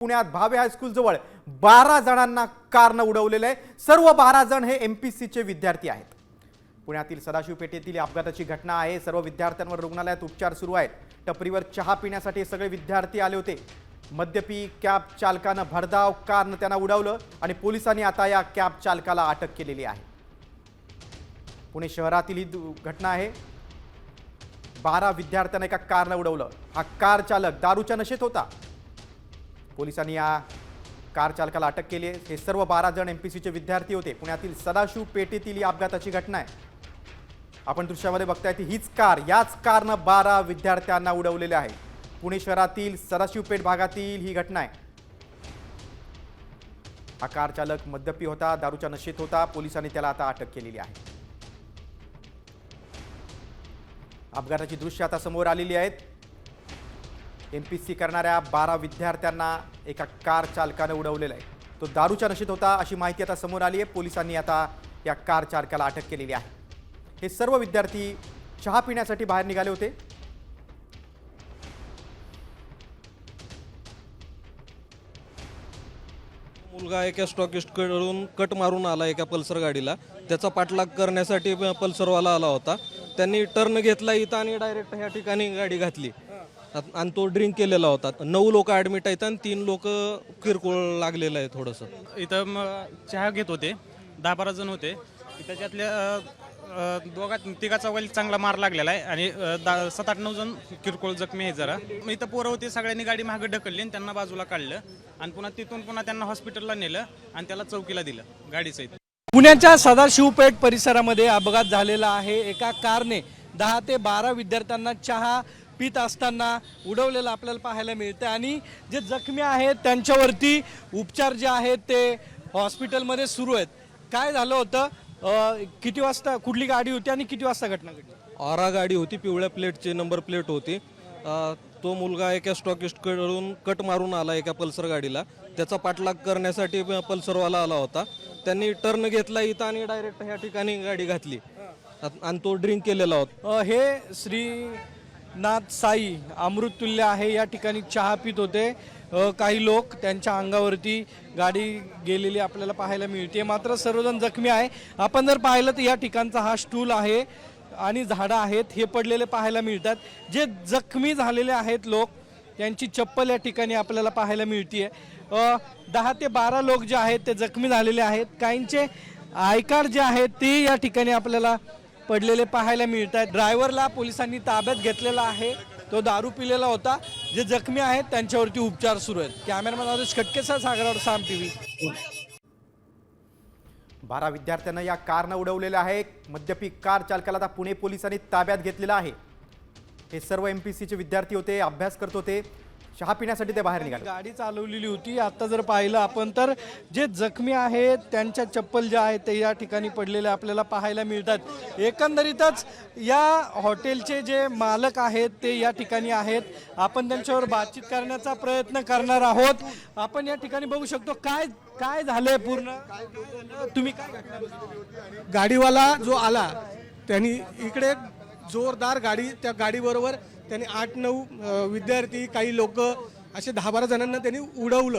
पुण्यात भावे हायस्कूल जवळ 12 जणांना कारने उडवलेले आहे। सर्व 12 जण हे एमपीसीचे विद्यार्थी आहेत। पुण्यातील सदाशिव पेठेतील अपघाताची घटना आहे। सर्व विद्यार्थ्यांवर रुग्णालयात उपचार सुरू आहेत। टपरीवर चहा पिण्यासाठी सगळे विद्यार्थी आले होते। मद्यपी कॅब चालकाने भरधाव कारने त्यांना उडवलं आणि पोलिसांनी आता या कॅब चालकाला अटक केलेली आहे। पुणे शहरातील ही घटना आहे। 12 विद्यार्थ्यांना एका कारने उडवलं। हा कार चालक दारूच्या नशेत होता। पोलिसांनी या कार चालकाला अटक केली आहे। हे सर्व 12 जण एमपीसीचे विद्यार्थी होते। पुण्यातील सदाशिव पेठेतील ही अपघाताची घटना आहे। आपण दृश्यामध्ये बघताय ती हीच कार, याच कारने 12 विद्यार्थ्यांना उडवलेले आहे। पुणे शहरातील सदाशिव पेठ भागातील ही घटना आहे। हा कार चालक मद्यपी होता, दारूच्या नशेत होता। पोलिसांनी त्याला आता अटक केलेली आहे। अपघाताची दृश्य आता समोर आलेली आहेत। एमपीसी करणाऱ्या 12 विद्यार्थ्यांना एका कार चालकाने उडवलेलं आहे। तो दारूच्या नशेत होता अशी माहिती आता समोर आली आहे। पोलिसांनी आता या कार चालकाला अटक केलेली आहे। हे सर्व विद्यार्थी चहा पिण्यासाठी बाहेर निघाले होते। मुलगा एका स्टॉकिस्टकडून कट मारून आला एका पल्सर गाडीला। त्याचा पाठलाग करण्यासाठी पल्सरवाला आला होता। त्यांनी टर्न घेतला इथं आणि डायरेक्ट ह्या ठिकाणी गाडी घातली आणि तो ड्रिंक केलेला होता। 9 लोक ॲडमिट आहेत आणि 3 लोक किरकोळ लागलेलं आहे थोडंसं। इथं चहा घेत होते, 10-12 जण होते। त्याच्यातल्या तिघा चौघाला चांगला मार लागलेला आहे आणि 7-8-9 जण किरकोळ जखमी आहे जरा। इथं पोरं होते, सगळ्यांनी गाडी मागे ढकलली आणि त्यांना बाजूला काढलं आणि पुन्हा तिथून त्यांना हॉस्पिटलला नेलं आणि त्याला चौकीला दिलं गाडीचं। पुण्याच्या सदाशिवपेठ परिसरामध्ये अपघात झालेला आहे। एका कारने 10 ते 12 विद्यार्थ्यांना चहा पित असताना उडवलेलं आपल्याला पाहायला मिळतं आणि जे जखमी आहेत त्यांच्यावरती उपचार जे आहेत ते हॉस्पिटलमध्ये सुरू आहेत। काय झालं होतं, किती वाजता कुठली गाडी होती आणि किती वाजता घटना घडली? ऑरा गाडी होती, पिवळ्या प्लेटची नंबर प्लेट होती। तो मुलगा एका स्टॉकिस्टकडून कट मारून आला एका पल्सर गाडीला। त्याचा पाठलाग करण्यासाठी पल्सरवाला आला होता। त्यांनी टर्न घेतला इथं आणि डायरेक्ट ह्या ठिकाणी गाडी घातली आणि तो ड्रिंक केलेला होता। हे श्रीनाथ साई अमृततुल्य आहे। या ठिकाणी चहा पित होते। काही लोक त्यांच्या अंगावरती गाडी गेलेली आपल्याला पाहायला मिळते, मात्र सर्वजण जखमी आहे। आपण जर पाहिलं तर या ठिकाणचा हा स्टूल आहे आणि झाडं आहेत हे पडलेले पाहायला मिळतात। जे जखमी झालेले आहेत लोक त्यांची चप्पल या ठिकाणी आपल्याला पाहायला मिळते। 10 ते 12 लोक जे आहेत ते जखमी झालेले आहेत। काहींचे आय कार्ड जे आहेत ते या ठिकाणी आपल्याला पडलेले पाहायला मिळतात। ड्रायव्हरला पोलिसांनी ताब्यात घेतलेला आहे, तो दारू पिलेला होता। जे जखमी आहेत त्यांच्यावरती उपचार सुरू आहेत। कॅमेरामॅन आदेश खटकेसह सागरवाड साम टीव्ही। 12 विद्यार्थ्यांना या कारने उडवलेले आहे। मद्यपी कार चालकाला आता पुणे पोलिसांनी ताब्यात घेतलेला आहे। हे सर्व एमपीसीचे विद्यार्थी होते, अभ्यास करत होते, चहा पिण्यासाठी ते बाहेर निघाले। गाडी चालवलेली होती। आता जर पाहिलं आपण तर जे जखमी आहेत त्यांच्या चप्पल ज्या आहेत ते या ठिकाणी पडलेले आपल्याला पाहायला मिळतात। एकंदरीतच या हॉटेलचे जे मालक आहेत ते या ठिकाणी आहेत। आपण त्यांच्यावर बातचीत करण्याचा प्रयत्न करणार आहोत। आपण या ठिकाणी बघू शकतो काय काय झालंय पूर्ण, तुम्ही काय घटना बघितली? गाडीवाला जो आला त्यांनी इकडे जोरदार गाडी, त्या गाडीबरोबर त्यांनी 8-9 विद्यार्थी, काही लोक असे 10-12 जणांना त्यांनी उडवलं।